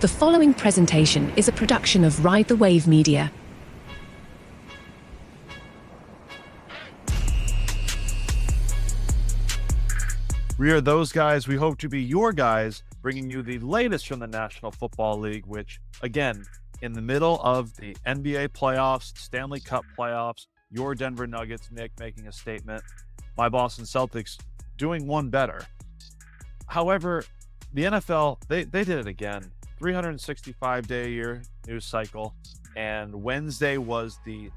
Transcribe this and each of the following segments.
The following presentation is a production of Ride the Wave Media. We are those guys. We hope to be your guys, bringing you the latest from the National Football League, which, again, in the middle of the NBA playoffs, Stanley Cup playoffs, your Denver Nuggets, Nick, making a statement, my Boston Celtics doing one better. However, the NFL, they did it again. 365-day-a-year news cycle, and Wednesday was the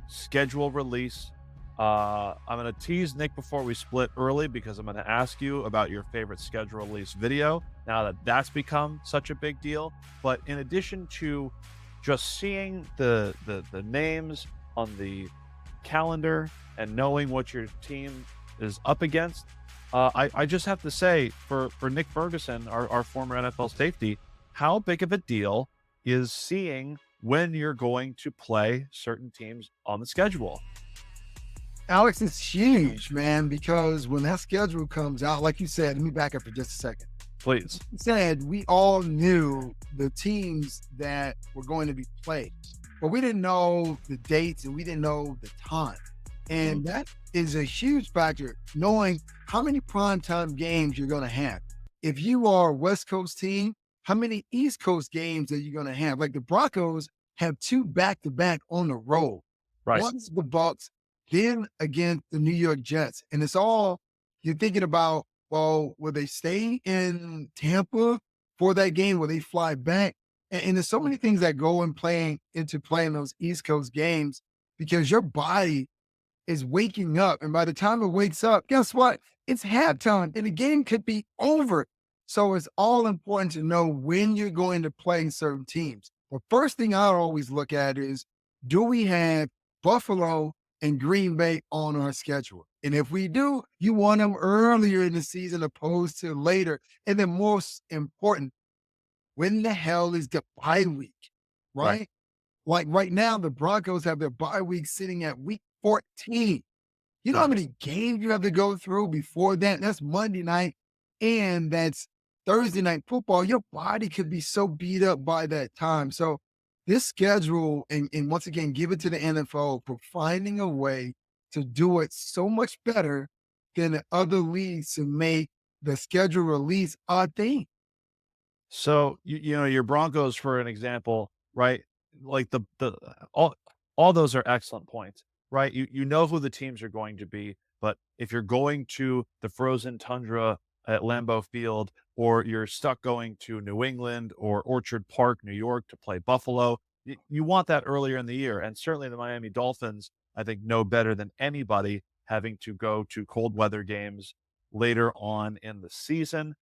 schedule release. I'm going to tease Nick before we split early because I'm going to ask you about your favorite schedule release video now that that's become such a big deal. But in addition to just seeing the names on the calendar and knowing what your team is up against, I just have to say, for Nick Ferguson, our former NFL safety, how big of a deal is seeing when you're going to play certain teams on the schedule? Alex, it's huge, man, because when that schedule comes out, like you said, let me back up for just a second. Please. You said we all knew the teams that were going to be played, but we didn't know the dates and we didn't know the time. And that is a huge factor, knowing how many primetime games you're going to have. If you are a West Coast team, how many East Coast games are you going to have? Like the Broncos have 2 back-to-back on the road. Right. One's the Bucks, then against the New York Jets. And it's all, you're thinking about, well, will they stay in Tampa for that game? Will they fly back? And there's so many things that go into playing those East Coast games because your body is waking up. And by the time it wakes up, guess what? It's halftime and the game could be over. So it's all important to know when you're going to play certain teams. The first thing I always look at is, do we have Buffalo and Green Bay on our schedule? And if we do, you want them earlier in the season opposed to later. And then most important, when the hell is the bye week, right? Like right now, the Broncos have their bye week sitting at week 14. You know how many games you have to go through before that? That's Monday night and that's Thursday night football. Your body could be so beat up by that time. So this schedule, and once again, give it to the NFL for finding a way to do it so much better than the other leagues to make the schedule release a thing. So, you know, your Broncos, for an example, right? Like all those are excellent points, right? You know who the teams are going to be, but if you're going to the frozen tundra at Lambeau Field, or you're stuck going to New England or Orchard Park, New York to play Buffalo, you want that earlier in the year. And certainly the Miami Dolphins, I think, know better than anybody having to go to cold weather games later on in the season.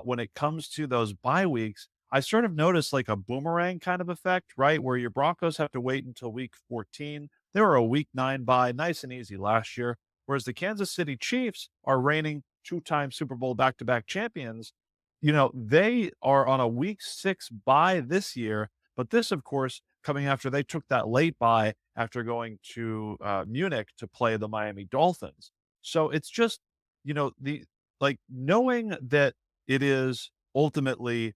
When it comes to those bye weeks, I sort of noticed like a boomerang kind of effect, right? Where your Broncos have to wait until week 14. They were a week 9 bye, nice and easy last year. Whereas the Kansas City Chiefs are reigning 2-time Super Bowl back-to-back champions. You know, they are on a week 6 bye this year, but this, of course, coming after they took that late bye after going to Munich to play the Miami Dolphins. So it's just, you know, knowing that it is ultimately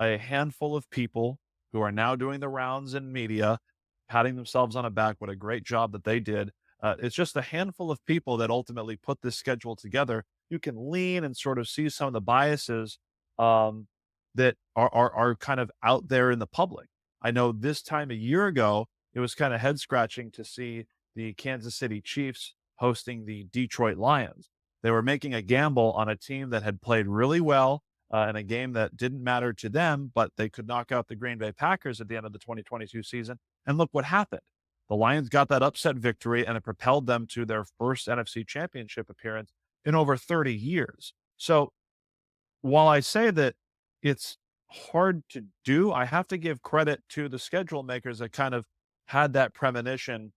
a handful of people who are now doing the rounds in media, patting themselves on the back. What a great job that they did. It's just a handful of people that ultimately put this schedule together. You can lean and sort of see some of the biases that are kind of out there in the public. I know this time a year ago, it was kind of head scratching to see the Kansas City Chiefs hosting the Detroit Lions. They were making a gamble on a team that had played really well in a game that didn't matter to them, but they could knock out the Green Bay Packers at the end of the 2022 season. And look what happened. The Lions got that upset victory, and it propelled them to their first NFC Championship appearance in over 30 years. So while I say that it's hard to do, I have to give credit to the schedule makers that kind of had that premonition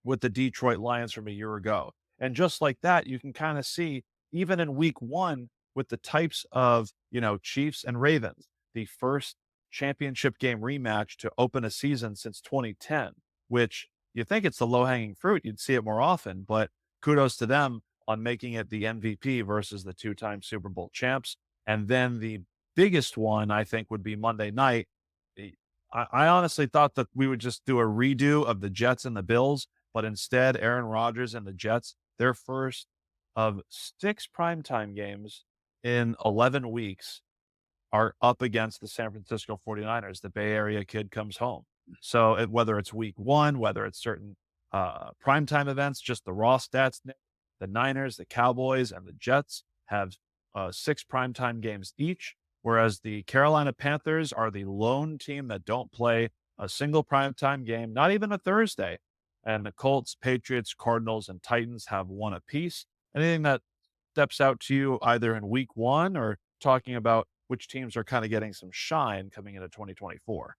with the Detroit Lions from a year ago. And just like that, you can kind of see, even in week 1, with the types of, you know, Chiefs and Ravens, the first championship game rematch to open a season since 2010, which you think it's the low-hanging fruit. You'd see it more often, but kudos to them on making it the MVP versus the 2-time Super Bowl champs. And then the biggest one, I think, would be Monday night e- I honestly thought that we would just do a redo of the Jets and the Bills, but instead, Aaron Rodgers and the Jets, their first of 6 primetime games in 11 weeks are up against the San Francisco 49ers. The Bay Area kid comes home. So whether it's week one, whether it's certain primetime events, just the raw stats, the Niners, the Cowboys, and the Jets have 6 primetime games each, whereas the Carolina Panthers are the lone team that don't play a single primetime game, not even a Thursday. And the Colts, Patriots, Cardinals, and Titans have one apiece. Anything that steps out to you either in week one or talking about which teams are kind of getting some shine coming into 2024?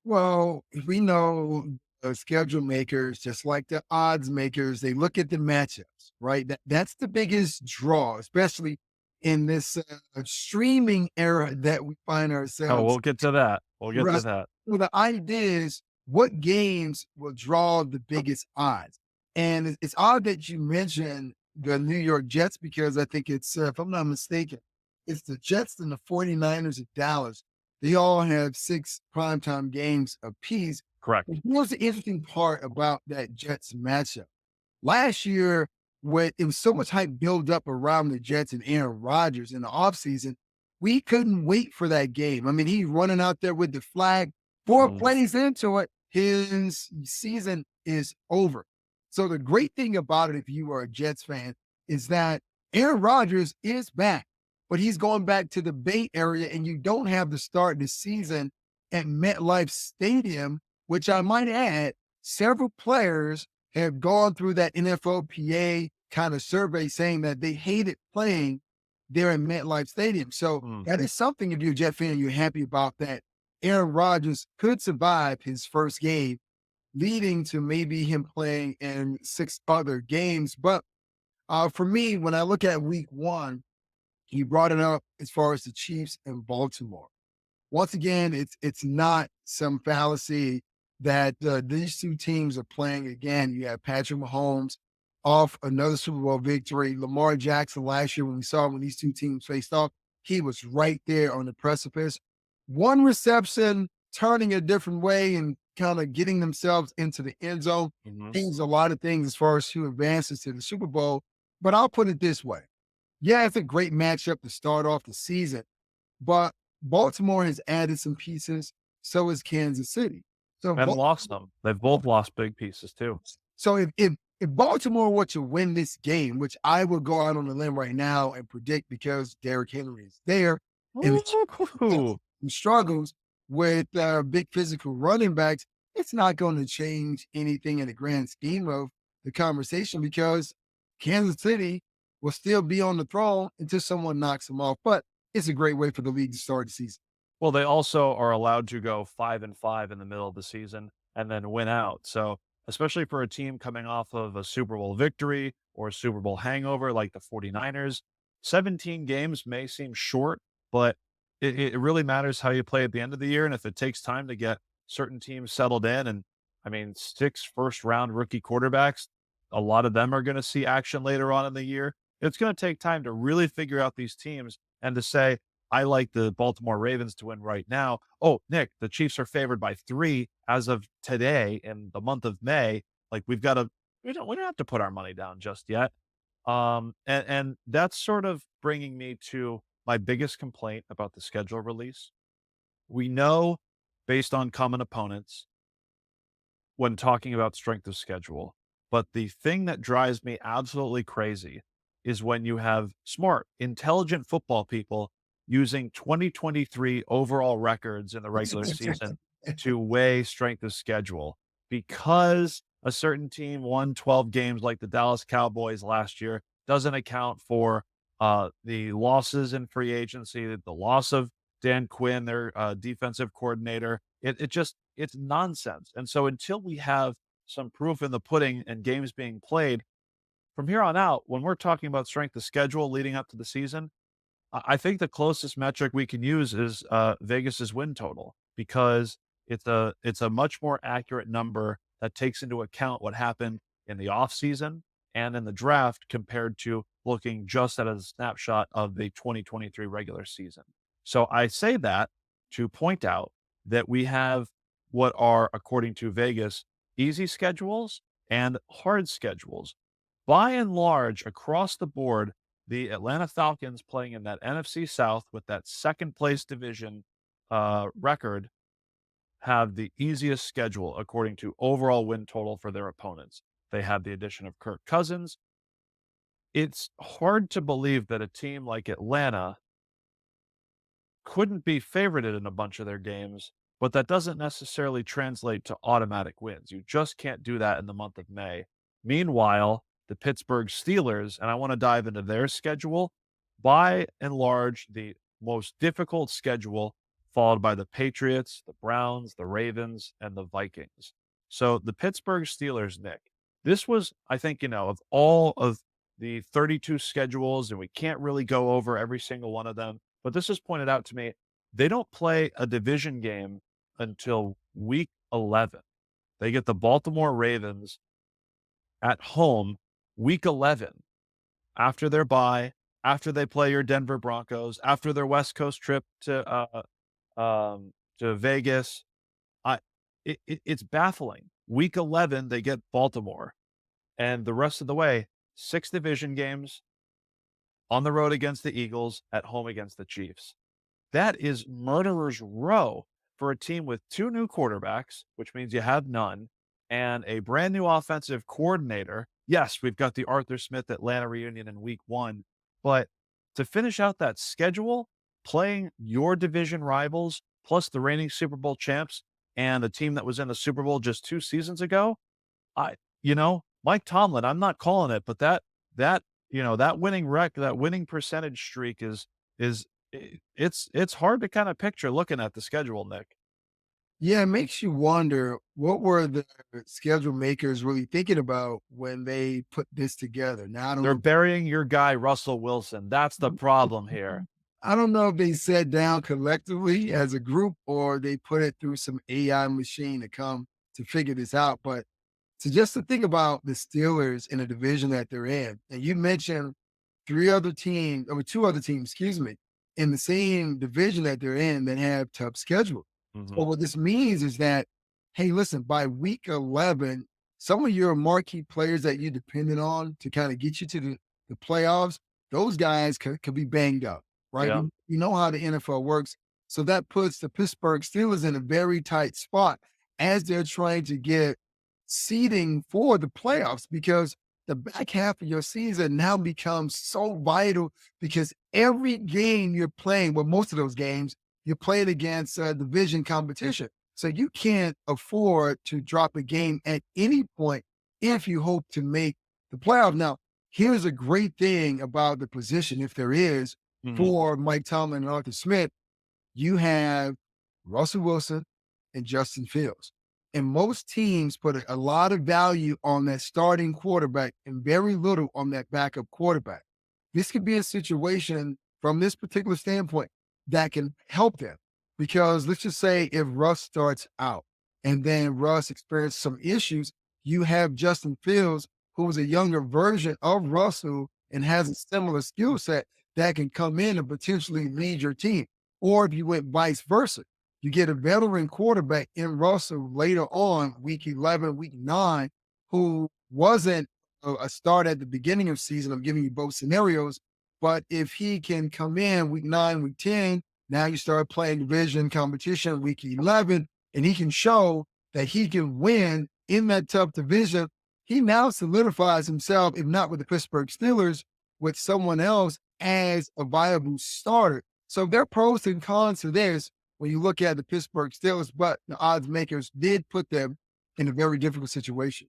Well, we know schedule makers, just like the odds makers, they look at the matchups, right? That's the biggest draw, especially in this streaming era that we find Oh, ourselves. we'll get to that. We'll get to Right. that. Well, the idea is what games will draw the biggest odds. And it's odd that you mentioned the New York Jets because I think it's, if I'm not mistaken, it's the Jets and the 49ers of Dallas. They all have 6 primetime games apiece. Correct. But here's the interesting part about that Jets matchup. Last year, when it was so much hype built up around the Jets and Aaron Rodgers in the offseason, we couldn't wait for that game. I mean, he's running out there with the flag. 4 Mm. plays into it, his season is over. So the great thing about it, if you are a Jets fan, is that Aaron Rodgers is back, but he's going back to the Bay Area, and you don't have to start the season at MetLife Stadium, which I might add, several players have gone through that NFLPA kind of survey saying that they hated playing there in MetLife Stadium. So Mm. that is something, if you're a Jet fan, you're happy about that. Aaron Rodgers could survive his first game, leading to maybe him playing in 6 other games. But for me, when I look at week one, you brought it up as far as the Chiefs and Baltimore. Once again, it's not some fallacy that these two teams are playing again. You have Patrick Mahomes off another Super Bowl victory. Lamar Jackson last year, when we saw when these two teams faced off, he was right there on the precipice. One reception, turning a different way and kind of getting themselves into the end zone. Mhm. Changes a lot of things as far as who advances to the Super Bowl. But I'll put it this way. Yeah, it's a great matchup to start off the season, but Baltimore has added some pieces. So has Kansas City. So, And lost them. They've both lost big pieces too. so if Baltimore were to win this game, which I will go out on a limb right now and predict because Derrick Henry is there, and the Chiefs have Ooh. some struggles with big physical running backs, it's not going to change anything in the grand scheme of the conversation because Kansas City will still be on the throne until someone knocks them off. But it's a great way for the league to start the season. Well, they also are allowed to go 5-5 in the middle of the season and then win out. So, especially for a team coming off of a Super Bowl victory or a Super Bowl hangover like the 49ers, 17 games may seem short, but it really matters how you play at the end of the year. And if it takes time to get certain teams settled in, and I mean, 6 first round rookie quarterbacks, a lot of them are going to see action later on in the year. It's going to take time to really figure out these teams and to say, I like the Baltimore Ravens to win right now. Oh, Nick, the Chiefs are favored by 3 as of today in the month of May. Like we don't have to put our money down just yet. And that's sort of bringing me to my biggest complaint about the schedule release. We know based on common opponents when talking about strength of schedule. But the thing that drives me absolutely crazy is when you have smart, intelligent football people using 2023 overall records in the regular season to weigh strength of schedule because a certain team won 12 games like the Dallas Cowboys last year doesn't account for the losses in free agency, the loss of Dan Quinn, their defensive coordinator. It's nonsense. And so until we have some proof in the pudding and games being played from here on out, when we're talking about strength of schedule leading up to the season, I think the closest metric we can use is Vegas's win total because it's a much more accurate number that takes into account what happened in the offseason and in the draft compared to looking just at a snapshot of the 2023 regular season. So I say that to point out that we have what are, according to Vegas, easy schedules and hard schedules. By and large, across the board, the Atlanta Falcons playing in that NFC South with that second place division record have the easiest schedule according to overall win total for their opponents. They have the addition of Kirk Cousins. It's hard to believe that a team like Atlanta couldn't be favorited in a bunch of their games, but that doesn't necessarily translate to automatic wins. You just can't do that in the month of May. Meanwhile, the Pittsburgh Steelers, and I want to dive into their schedule, by and large, the most difficult schedule, followed by the Patriots, the Browns, the Ravens, and the Vikings. So the Pittsburgh Steelers, Nick, this was, I think, of all of the 32 schedules, and we can't really go over every single one of them, but this was pointed out to me. They don't play a division game until week 11. They get the Baltimore Ravens at home week 11 after their bye, after they play your Denver Broncos, after their West Coast trip to Vegas. I it's baffling. Week 11 they get Baltimore, and the rest of the way 6 division games, on the road against the Eagles, at home against the Chiefs. That is murderer's row for a team with 2 new quarterbacks, which means you have none, and a brand new offensive coordinator. Yes, we've got the Arthur Smith Atlanta reunion in week 1, but to finish out that schedule, playing your division rivals plus the reigning Super Bowl champs and the team that was in the Super Bowl just 2 seasons ago, Mike Tomlin, I'm not calling it, but that winning percentage streak it's hard to kind of picture looking at the schedule, Nick. Yeah, it makes you wonder what were the schedule makers really thinking about when they put this together. Now, I don't They're know. burying your guy, Russell Wilson. That's the problem here. I don't know if they sat down collectively as a group or they put it through some AI machine to come to figure this out. But to think about the Steelers in a division that they're in, and you mentioned 2 other teams, excuse me, in the same division that they're in that have tough schedule. So Mhm. what this means is that, hey, listen, by week 11, some of your marquee players that you're dependent on to kind of get you to the playoffs, those guys could be banged up, right? Yeah. You know how the NFL works. So that puts the Pittsburgh Steelers in a very tight spot as they're trying to get seeding for the playoffs because the back half of your season now becomes so vital because every game you're playing, well, most of those games, you're playing against division competition. So you can't afford to drop a game at any point if you hope to make the playoff. Now, here's a great thing about the position, if there is, Mhm. for Mike Tomlin and Arthur Smith. You have Russell Wilson and Justin Fields. And most teams put a lot of value on that starting quarterback and very little on that backup quarterback. This could be a situation from this particular standpoint that can help them. Because let's just say if Russ starts out and then Russ experiences some issues, you have Justin Fields, who is a younger version of Russell and has a similar skill set that can come in and potentially lead your team. Or if you went vice versa, you get a veteran quarterback in Russell later on, week 11, week 9, who wasn't a start at the beginning of season. I'm giving you both scenarios. But if he can come in week 9, week 10, now you start playing division competition week 11, and he can show that he can win in that tough division. He now solidifies himself, if not with the Pittsburgh Steelers, with someone else as a viable starter. So there are pros and cons to this when you look at the Pittsburgh Steelers, but the odds makers did put them in a very difficult situation.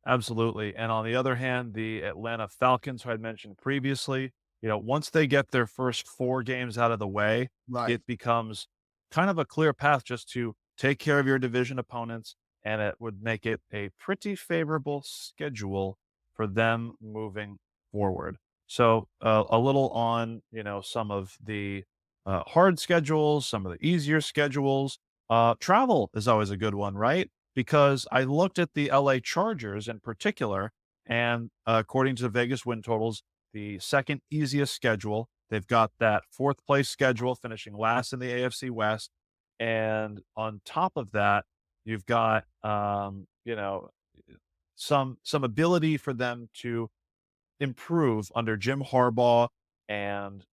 Absolutely. And on the other hand, the Atlanta Falcons, who I'd mentioned previously, once they get their first 4 games out of the way, Right. it becomes kind of a clear path just to take care of your division opponents, and it would make it a pretty favorable schedule for them moving forward. So, a little on, some of the hard schedules, some of the easier schedules. Travel is always a good one, right? Because I looked at the LA Chargers in particular, and according to the Vegas win totals, the second easiest schedule. They've got that 4th place schedule, finishing last in the AFC West. And on top of that, you've got, some ability for them to improve under Jim Harbaugh and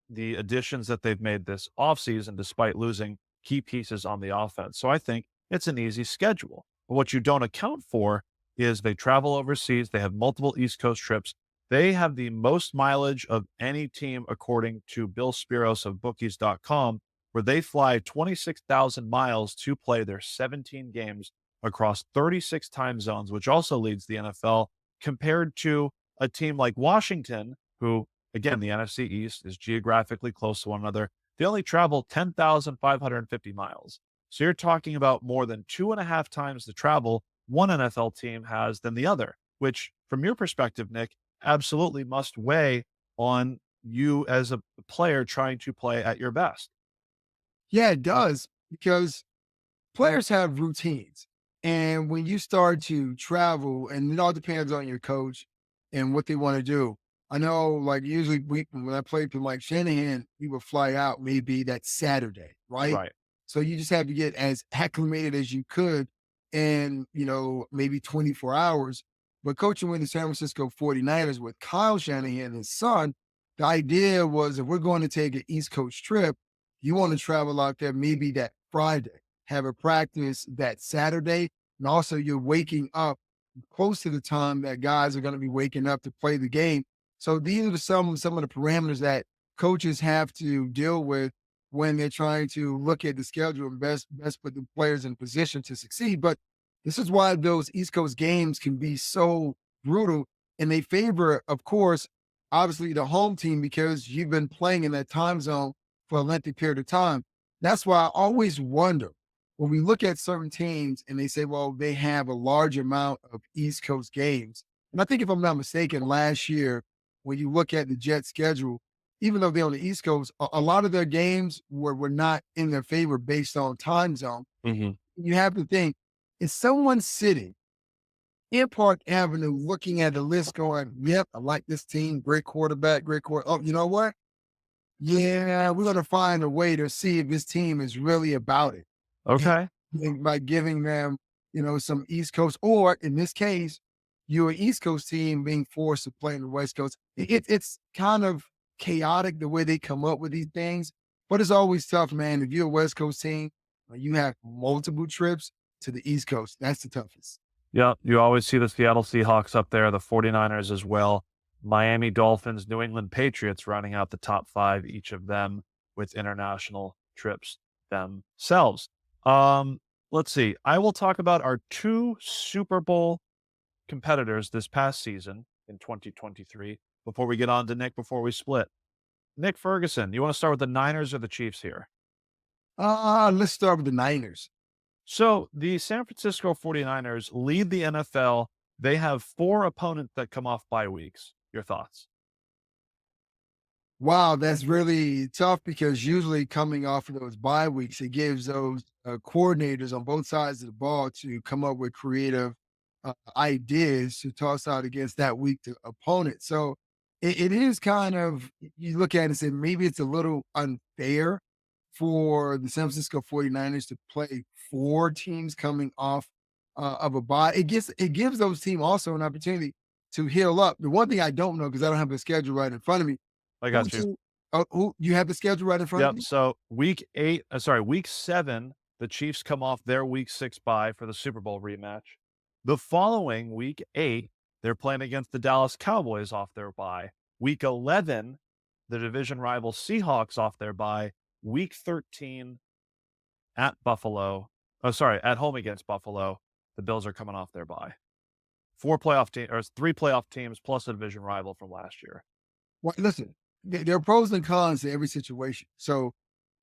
the additions that they've made this offseason despite losing key pieces on the offense. So I think it's an easy schedule. But what you don't account for is they travel overseas, they have multiple East Coast trips. They have the most mileage of any team, according to Bill Spiros of bookies.com, where they fly 26,000 miles to play their 17 games across 36 time zones, which also leads the NFL, compared to a team like Washington, who, again, the NFC East is geographically close to one another. They only travel 10,550 miles. So you're talking about more than 2.5 times the travel one NFL team has than the other, which, from your perspective, Nick, absolutely must weigh on you as a player trying to play at your best. Yeah, it does, because players have routines. And when you start to travel, and it all depends on your coach and what they want to do. I know, like, usually when I played for Mike Shanahan, we would fly out maybe that Saturday, right? Right. So you just have to get as acclimated as you could in, maybe 24 hours. But coaching with the San Francisco 49ers with Kyle Shanahan and his son, the idea was, if we're going to take an East Coast trip, you want to travel out there maybe that Friday, have a practice that Saturday, and also you're waking up close to the time that guys are going to be waking up to play the game. So these are some of the parameters that coaches have to deal with when they're trying to look at the schedule and best put the players in position to succeed. But this is why those East Coast games can be so brutal, and they favor, of course, obviously the home team, because you've been playing in that time zone for a lengthy period of time. That's why I always wonder when we look at certain teams and they say, well, they have a large amount of East Coast games. And I think, if I'm not mistaken, last year, when you look at the Jets schedule, even though they're on the East Coast, a lot of their games were not in their favor based on time zone. Hmm. You have to think, is someone sitting in Park Avenue looking at the list going, yep, I like this team, great quarterback, great quarter. Oh, you know what? Yeah, we're going to find a way to see if this team is really about it. Okay. And by giving them, some East Coast, or in this case, you're an East Coast team being forced to play in the West Coast. It's kind of chaotic the way they come up with these things, but it's always tough, man. If you're a West Coast team, you have multiple trips to the East Coast. That's the toughest. Yeah, you always see the Seattle Seahawks up there, the 49ers as well, Miami Dolphins, New England Patriots rounding out the top five, each of them with international trips themselves. Let's see. I will talk about our two Super Bowl competitors this past season in 2023 before we get on to Nick, before we split. Nick Ferguson, you want to start with the Niners or the Chiefs here? Let's start with the Niners. So the San Francisco 49ers lead the NFL. They have four opponents that come off bye weeks. Your thoughts? Wow, that's really tough, because usually coming off of those bye weeks, it gives those coordinators on both sides of the ball to come up with creative ideas to toss out against that weak opponent. So it is kind of, you look at it and say, maybe it's a little unfair for the San Francisco 49ers to play four teams coming off of a bye. It gives those teams also an opportunity to heal up. The one thing I don't know, because I don't have the schedule right in front of me, I who got you. team who you have the schedule right in front of Yep. you? So week 7, the Chiefs come off their week 6 bye for the Super Bowl rematch. The following week 8, they're playing against the Dallas Cowboys off their bye. Week 11, the division rival Seahawks off their bye. Week 13 at Buffalo. Oh, sorry, at home against Buffalo. The Bills are coming off their bye. 3 playoff teams plus a division rival from last year. Well, listen, there are pros and cons to every situation. So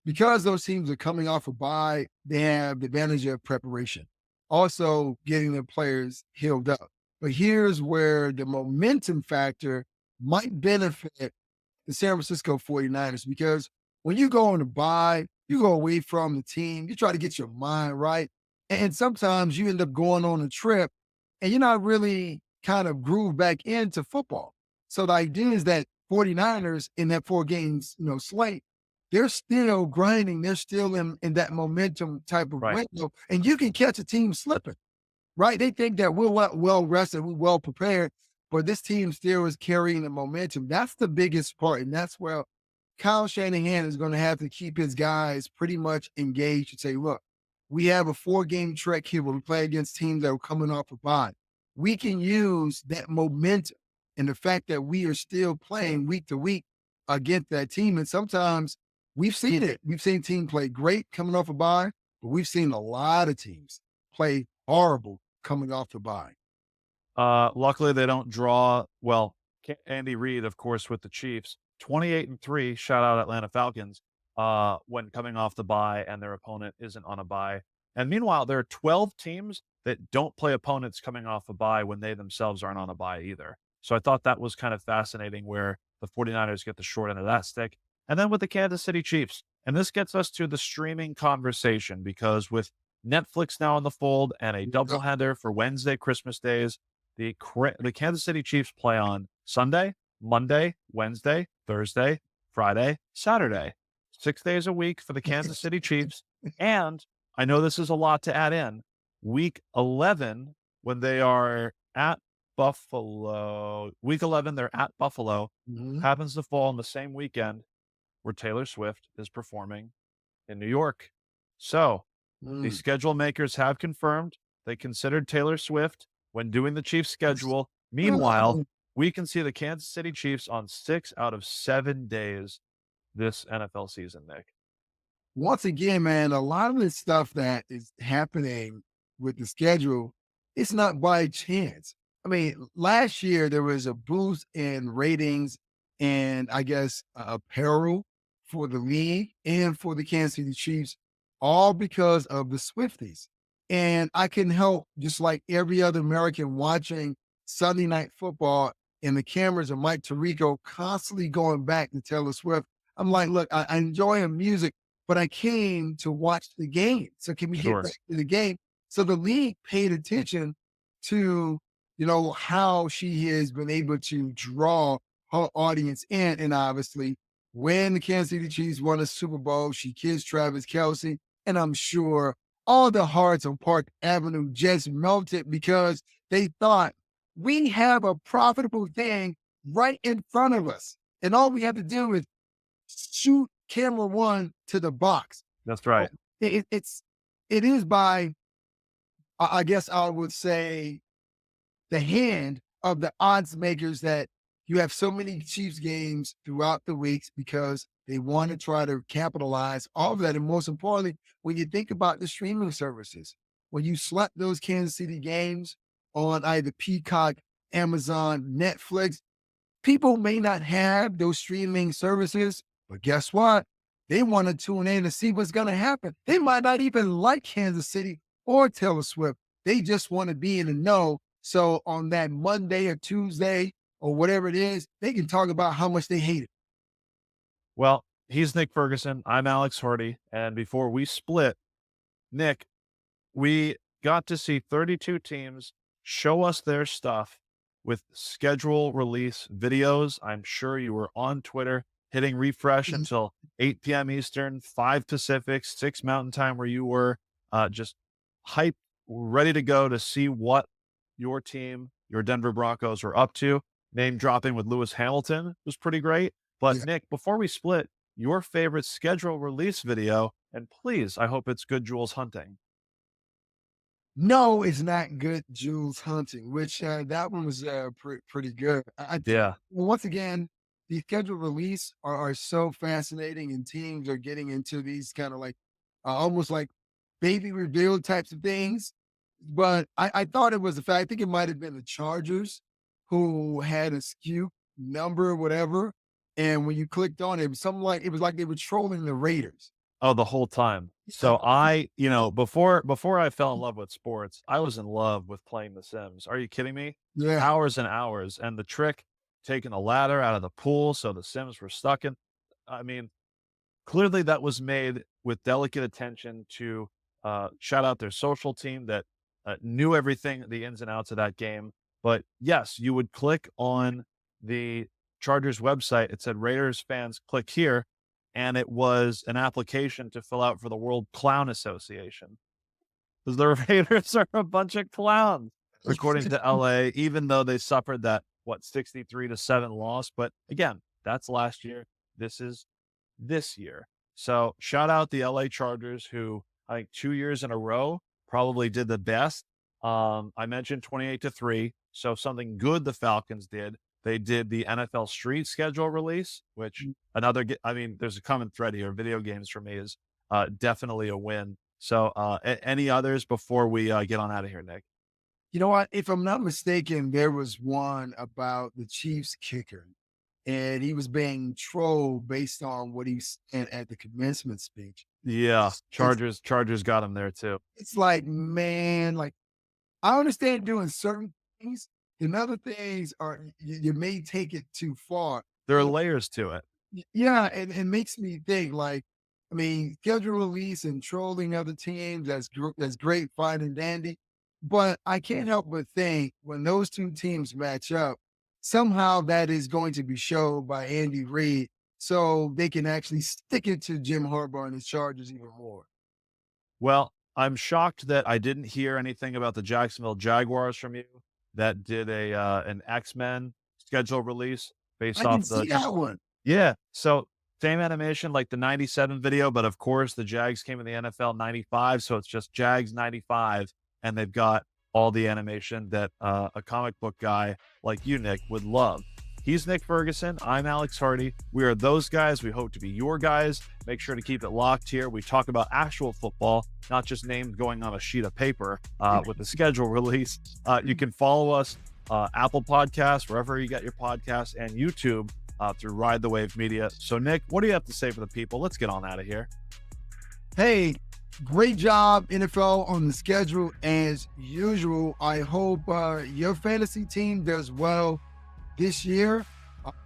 because those teams are coming off a bye, they have the advantage of preparation, also getting their players healed up. But here's where the momentum factor might benefit the San Francisco 49ers, because when you go on a bye, you go away from the team, you try to get your mind right. And sometimes you end up going on a trip and you're not really kind of groove back into football. So the idea is that 49ers in that four games, slate, they're still grinding. They're still in that momentum type of Right. window, and you can catch a team slipping, right? They think that we're well rested, we're well prepared, but this team still is carrying the momentum. That's the biggest part, and that's where Kyle Shanahan is going to have to keep his guys pretty much engaged and say, look, we have a 4-game trek here where we play against teams that are coming off a bye. We can use that momentum and the fact that we are still playing week to week against that team. And sometimes we've seen it. We've seen teams play great coming off a bye, but we've seen a lot of teams play horrible coming off the bye. Luckily, they don't draw. Well, Andy Reid, of course, with the Chiefs, 28-3. Shout out Atlanta Falcons. When coming off the bye and their opponent isn't on a bye. And meanwhile, there are 12 teams that don't play opponents coming off a bye when they themselves aren't on a bye either. So I thought that was kind of fascinating where the 49ers get the short end of that stick. And then with the Kansas City Chiefs, and this gets us to the streaming conversation because with Netflix now in the fold and a doubleheader for Wednesday, Christmas days, the Kansas City Chiefs play on Sunday, Monday, Wednesday, Thursday, Friday, Saturday. 6 days a week for the Kansas City Chiefs. And I know this is a lot to add in. Week 11, when they are at Buffalo, week 11, they're at Buffalo, Mhm. happens to fall on the same weekend where Taylor Swift is performing in New York. So the Mm. schedule makers have confirmed they considered Taylor Swift when doing the Chiefs' schedule. Meanwhile, we can see the Kansas City Chiefs on 6 out of 7 days this NFL season, Nick. Once again, man, a lot of the stuff that is happening with the schedule, it's not by chance. I mean, last year there was a boost in ratings and I guess apparel for the league and for the Kansas City Chiefs, all because of the Swifties. And I can help just like every other American watching Sunday night football and the cameras of Mike Tirico constantly going back to Taylor Swift. I'm like, look, I enjoy her music, but I came to watch the game. So can we get Sure. back to the game? So the league paid attention to, how she has been able to draw her audience in. And obviously, when the Kansas City Chiefs won a Super Bowl, she kissed Travis Kelsey. And I'm sure all the hearts on Park Avenue just melted because they thought we have a profitable thing right in front of us. And all we have to do is shoot camera one to the box. That's So right. it is by I guess I would say the hand of the odds makers that you have so many Chiefs games throughout the weeks because they want to try to capitalize all of that. And most importantly, when you think about the streaming services, when you slap those Kansas City games on either Peacock, Amazon, Netflix, people may not have those streaming services, but guess what? They want to tune in to see what's going to happen. They might not even like Kansas City or Taylor Swift. They just want to be in the know. So on that Monday or Tuesday or whatever it is, they can talk about how much they hate it. Well, he's Nick Ferguson. I'm Alex Hardy. And before we split, Nick, we got to see 32 teams show us their stuff with schedule release videos. I'm sure you were on Twitter hitting refresh until 8 p.m. Eastern, 5 Pacific, 6 Mountain Time, where you were just hyped, ready to go to see what your team, your Denver Broncos, were up to. Name dropping with Lewis Hamilton was pretty great. But Yeah. Nick, before we split, your favorite schedule release video, and please, I hope it's good Jules Hunting. No, it's not good Jules Hunting, which that one was pretty good. I think, Yeah. well, once again, the scheduled release are so fascinating, and teams are getting into these kind of like almost like baby reveal types of things. But I thought it was the fact, I think it might have been the Chargers who had a skew number or whatever. And when you clicked on it, it was something like it was like they were trolling the Raiders. Oh, the whole time. So before I fell in love with sports, I was in love with playing The Sims. Are you kidding me? Yeah. Hours and hours. And the trick, taking a ladder out of the pool so the Sims were stuck in. I mean, clearly that was made with delicate attention to shout out their social team that knew everything, the ins and outs of that game. But yes, you would click on the Chargers website. It said Raiders fans click here. and it was an application to fill out for the World Clown Association. Because the Raiders are a bunch of clowns, according to LA, even though they suffered that, 63-7 loss. But again, that's last year. This is this year. So shout out the LA Chargers, who I think 2 years in a row probably did the best. I mentioned 28-3. So something good the Falcons did. They did the NFL Street schedule release, which there's a common thread here. Video games for me is definitely a win. So any others before we get on out of here, Nick? You know what? If I'm not mistaken, there was one about the Chiefs kicker, and he was being trolled based on what he said at the commencement speech. Yeah, It's Chargers got him there too. it's like, man, like I understand doing certain things, and other things are you may take it too far. There are But layers to it. yeah, and it makes me think like, I mean, schedule release and trolling other teams, that's great, fine and dandy. But I can't help but think when those two teams match up, somehow that is going to be showed by Andy Reid so they can actually stick it to Jim Harbaugh and his Chargers even more. Well, I'm shocked that I didn't hear anything about the Jacksonville Jaguars from you that did an X-Men schedule release based I didn't off the see that one. Yeah. So same animation like the 97 video, but of course the Jags came in the NFL 95. So it's just Jags 95. And they've got all the animation that a comic book guy like you, Nick, would love. He's Nick Ferguson. I'm Alex Hardy. We are those guys. We hope to be your guys. Make sure to keep it locked here. We talk about actual football, not just names going on a sheet of paper with the schedule release. You can follow us Apple Podcasts, wherever you get your podcasts, and YouTube through Ride the Wave Media. So, Nick, what do you have to say for the people? Let's get on out of here. Hey, great job, NFL, on the schedule as usual. I hope your fantasy team does well this year.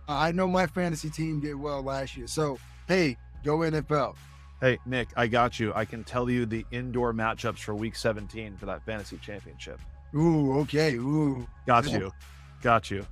I know my fantasy team did well last year. So, hey, go NFL. Hey, Nick, I got you. I can tell you the indoor matchups for week 17 for that fantasy championship. Ooh, okay. Ooh. Got you.